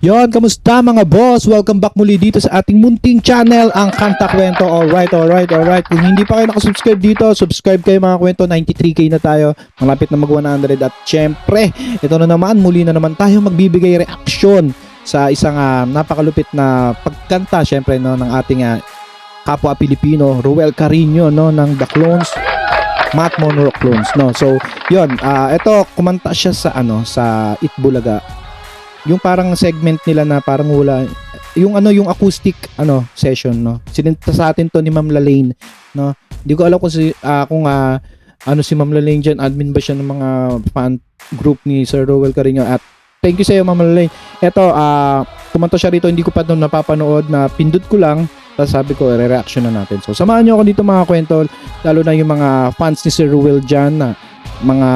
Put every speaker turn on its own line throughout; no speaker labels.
Yon, kamusta mga boss? Welcome back muli dito sa ating munting channel, ang Kanta Kwento. Alright. Kung hindi pa kayo nakasubscribe dito, subscribe kayo mga kwento. 93k na tayo. Malapit na mag 100. At syempre, ito na naman, muli na naman tayo magbibigay reaksyon sa isang napakalupit na pagkanta, syempre, no, ng ating kapwa Pilipino, Ruel Carino, no, ng The Clones, Matt Monroe Clones, no. So, yon, ito kumanta siya sa sa Itbulaga. Yung parang segment nila na parang wala yung yung acoustic session, no. Sininta sa atin to ni Ma'am Lalaine, no. Hindi ko alam kung si si Ma'am Lalaine diyan, admin ba siya ng mga fan group ni Sir Ruel Carino. At thank you sa iyo, Ma'am Lalaine. Ito kumanta siya rito, hindi ko pa ito napapanood, na pindot ko lang. Tapos sabi ko, re-reaction na natin. So, samahan nyo ako dito mga kwento, lalo na yung mga fans ni Sir Ruel dyan, mga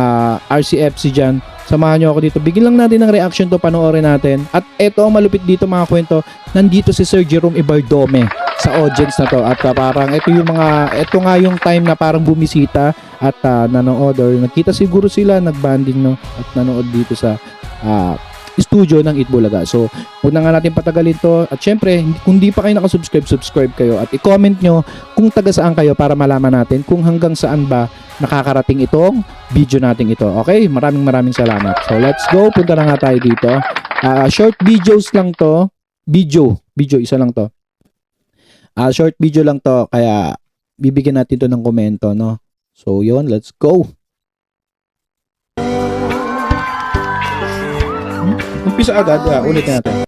RCFC dyan. Samahan nyo ako dito. Bigyan lang natin ng reaction to, panoorin natin. At eto ang malupit dito mga kwento, nandito si Sir Jerome Ibardome sa audience na to. At parang ito nga yung time na parang bumisita at nanood, or nakita siguro sila, nagbanding, no, at nanood dito sa studio ng Itbulaga. So, huwag na nga natin patagalin to. At syempre, kung di pa kayo nakasubscribe, subscribe kayo. At i-comment nyo kung taga saan kayo para malaman natin kung hanggang saan ba nakakarating itong video natin ito. Okay? Maraming salamat. So, let's go. Punta na nga tayo dito. Short videos lang to. Video, isa lang to. Short video lang to. Kaya, bibigyan natin to ng komento, no? So, yun. Let's go. Umpisa agad, ulit natin.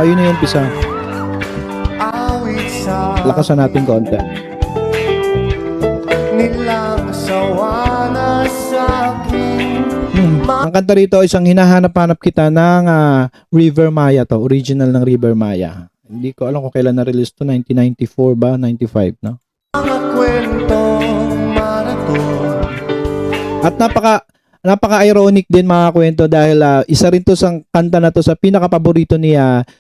Yun na yung umpisa. Lakasan natin konti. Ang kanta rito, isang hinahanap-hanap kita ng River Maya to. Original ng River Maya. Hindi ko alam kung kailan na-release to. 1994 ba? 95, no? At napaka-ironic din mga kwento, dahil isa rin to sa kanta na to sa pinaka-paborito ni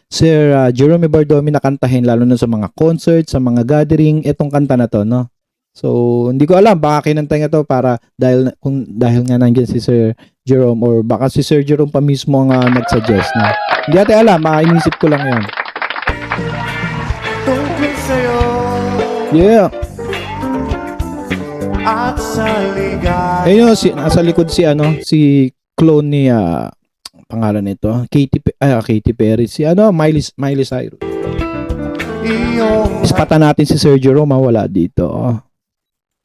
Sir Jerome Ibardome na kantahin, lalo na sa mga concert, sa mga gathering, etong kanta na to, no. So, hindi ko alam, baka kinanta niya to para dahil nga nandiyan si Sir Jerome, or baka si Sir Jerome pa mismo ang nag-suggest, no. Hindi natin alam, inisip ko lang 'yon. Yeah. At sa ligay. Ayun, nasa likod si clone ni pangalan nito, Katy Perry, si Miley Cyrus. Ispatan natin si Sir Jerome, wala dito.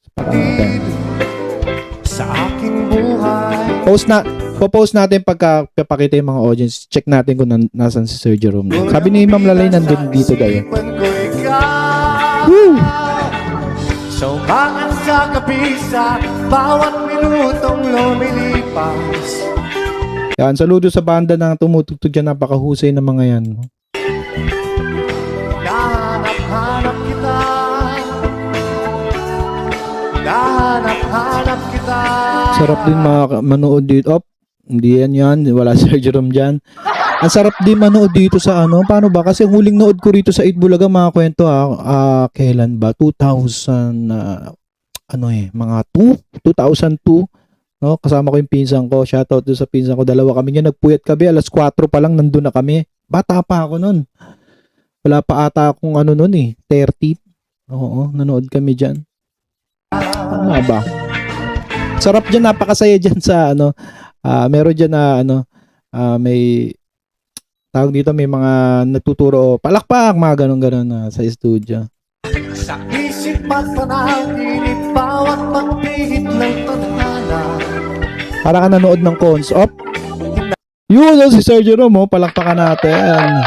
Ispatan natin. Sa aking buhay. Post natin pagkapakita yung mga audience. Check natin kung nasan si Sir Jerome. Sabi ni Ma'am Lalay, nandun dito daw. Woo! So, bakit sa kabisa, bawat minutong lumilipas. Yan, saludo sa banda na tumutugtog dyan, napakahusay ng mga yan. Dahanap-hanap kita. Dahanap-hanap kita. Sarap din manood dito. Hindi yan. Wala Sir Jerome dyan. Ang sarap din manood dito sa paano ba? Kasi huling nood ko rito sa Itbulaga mga kwento kailan ba? 2000 mga 2002, no? Kasama ko yung pinsan ko. Shoutout doon sa pinsan ko. Dalawa kami niya, nagpuyat kami. Alas 4 pa lang nandun na kami. Bata pa ako nun. Wala pa ata akong 30. Oo, nanood kami diyan. Ano ba? Sarap diyan, napakasaya diyan sa meron diyan na may tawag dito, may mga nagtuturo, palakpak, mga ganun sa studio. Sa isip at panaginip, bawat pagpihit ng tadhana. Para ka nanood ng cons. Yun, si Sir Jerome, palakpakan natin.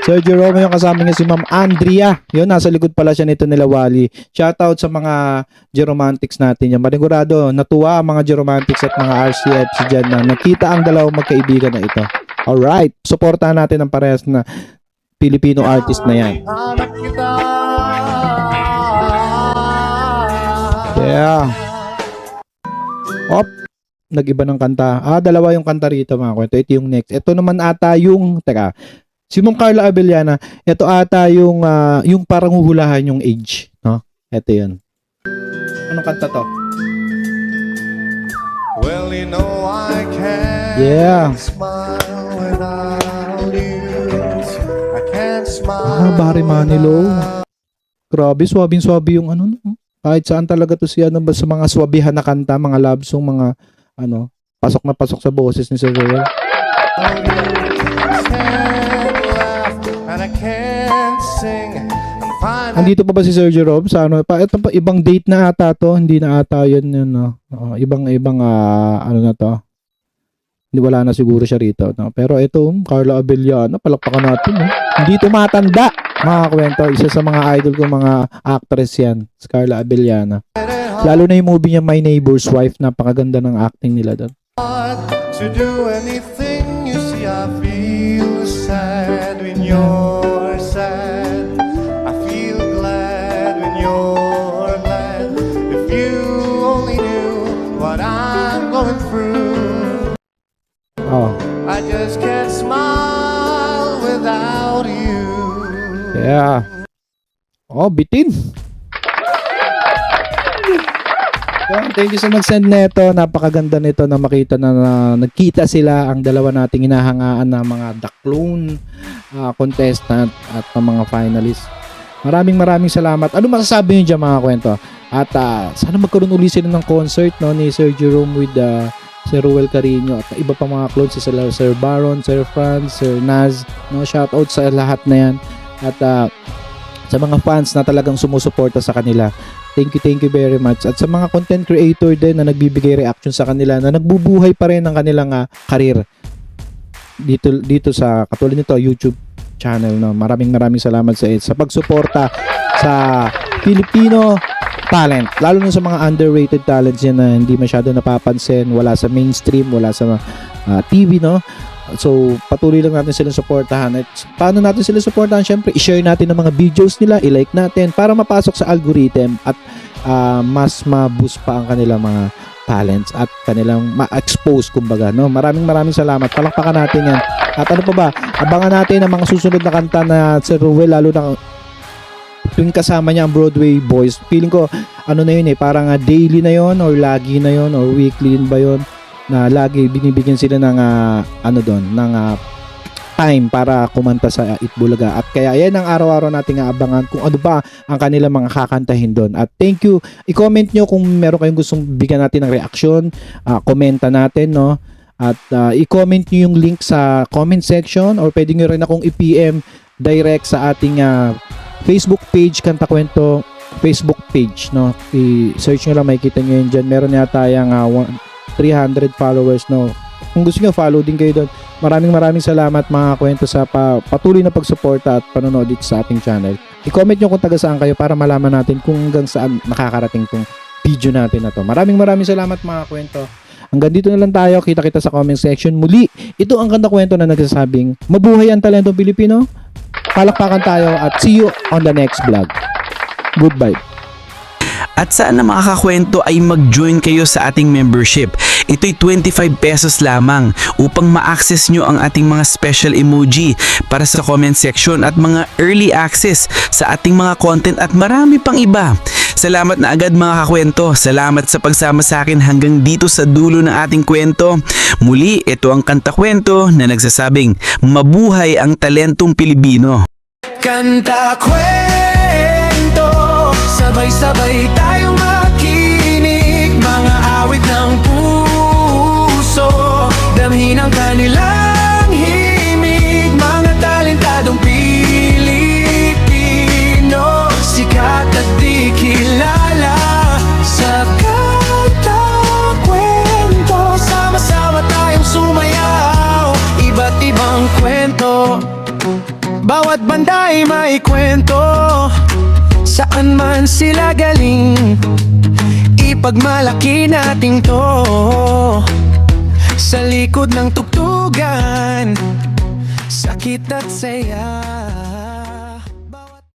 Sir Jerome, yung kasama niya si Ma'am Andrea. Yun, nasa likod pala siya nito nila Wally. Shoutout sa mga Jeromantics natin yan. Manigurado, natuwa ang mga Jeromantics at mga RCFC dyan na nakita ang dalawang magkaibigan na ito. Alright, supportahan natin ang parehas na Filipino artist na yan. Yeah. Nag-iba ng kanta. Dalawa yung kanta rito mga kwento. Ito yung next. Ito naman ata yung, si Ma'am Carla Abellana, ito ata yung parang huhulahan yung age, no? Ito yun. Anong kanta to? Well, you know I can't smile without Barry Manilow. Grabe, swabing-swabe yung ano, no? Kahit saan talaga to siya, ano ba, sa mga swabihan na kanta, mga love song, mga, ano, pasok na pasok sa boses ni Sir Roel. Andito pa ba si Sir Jerome sa ano pa, ito pa ibang date na ata to, hindi na ata yun no. Ibang ano na to. Hindi, wala na siguro siya rito, no. Pero ito Carla Abellana, palakpakan natin, no. Hindi tumatanda, mga kwento, isa sa mga idol ko, mga actress yan, si Carla Abellana. Lalo na yung movie niya My Neighbor's Wife, napakaganda ng acting nila doon.
To do anything you see, I feel sad when you're sad. I feel glad when you're glad. If you only knew what I'm going through.
Oh.
I just can't smile without you.
Yeah. Oh, bitin. Thank you sa mag-send nito. Napakaganda nito na makita na, nagkita sila ang dalawa nating hinahangaan na mga The Clone contestant at mga finalists. Maraming salamat. Ano masasabi niyo dyan, mga kwento? At sana magkaroon uli sila ng concert, no, ni Sir Jerome with Sir Ruel Carino at iba pa mga clones, si Sir Baron, Sir Franz, Sir Naz, no, shoutout sa lahat na yan. At sa mga fans na talagang sumusuporta sa kanila, thank you very much. At sa mga content creator din na nagbibigay reaction sa kanila, na nagbubuhay pa rin ang kanilang career dito sa katulad nito YouTube channel, no. Maraming salamat sa pagsuporta sa Filipino talent, lalo na sa mga underrated talents yan na hindi masyado napapansin, wala sa mainstream, wala sa TV, no. So patuloy lang natin silang suportahan. At paano natin sila suportahan? Syempre, i-share natin ang mga videos nila, i-like natin para mapasok sa algorithm at mas ma-boost pa ang kanilang mga talents at kanilang ma-expose, kumbaga, no. Maraming salamat. Palakpakan natin yan. At ano pa ba? Abangan natin ang mga susunod na kanta na Sir Ruel, lalo na tuwing kasama niya ang Broadway Boys. Feeling ko ano na yun parang daily na yon or lagi na yon or weekly din ba yon, na lagi binibigyan sila ng ng time para kumanta sa Itbulaga. At kaya yan ang araw-araw nating aabangan kung ano ba ang kanilang mga kakantahin doon. At thank you. I-comment nyo kung meron kayong gustong bigyan natin ng reaksyon, komenta natin, no. At i-comment nyo yung link sa comment section, or pwede nyo rin akong i-PM direct sa ating Facebook page, Kanta Kwento Facebook page, no. I-search nyo lang, makikita nyo yun dyan. Meron yata yung 300 followers, no. Kung gusto nyo, follow din kayo doon. Maraming salamat, mga kwento, sa patuloy na pagsuporta at panonood dito sa ating channel. I-comment nyo kung taga saan kayo para malaman natin kung hanggang saan nakakarating tong video natin na to. Maraming salamat, mga kwento. Hanggang dito na lang tayo. Kita sa comment section. Muli, ito ang Kanta Kwento na nagsasabing mabuhay ang talentong Pilipino. Palakpakan tayo at see you on the next vlog. Goodbye.
At sana mga kakwento ay mag-join kayo sa ating membership. Ito'y 25 pesos lamang upang ma-access nyo ang ating mga special emoji para sa comment section at mga early access sa ating mga content at marami pang iba. Salamat na agad, mga kakwento. Salamat sa pagsama sa akin hanggang dito sa dulo ng ating kwento. Muli, ito ang Kanta Kwento na nagsasabing mabuhay ang talentong Pilipino.
Kanta Kwento, sabay-sabay tayong makinig, mga awit ng puso, damhin ang kanilang himig, mga talentadong Pilipino, sikat at di kilala sa Kanta Kwento. Sama-sama tayong sumayaw, iba't ibang kwento, bawat banda'y may kwento. Saan man sila galing, ipagmalaki natin to. Sa likod ng tugtugan, sakit at saya.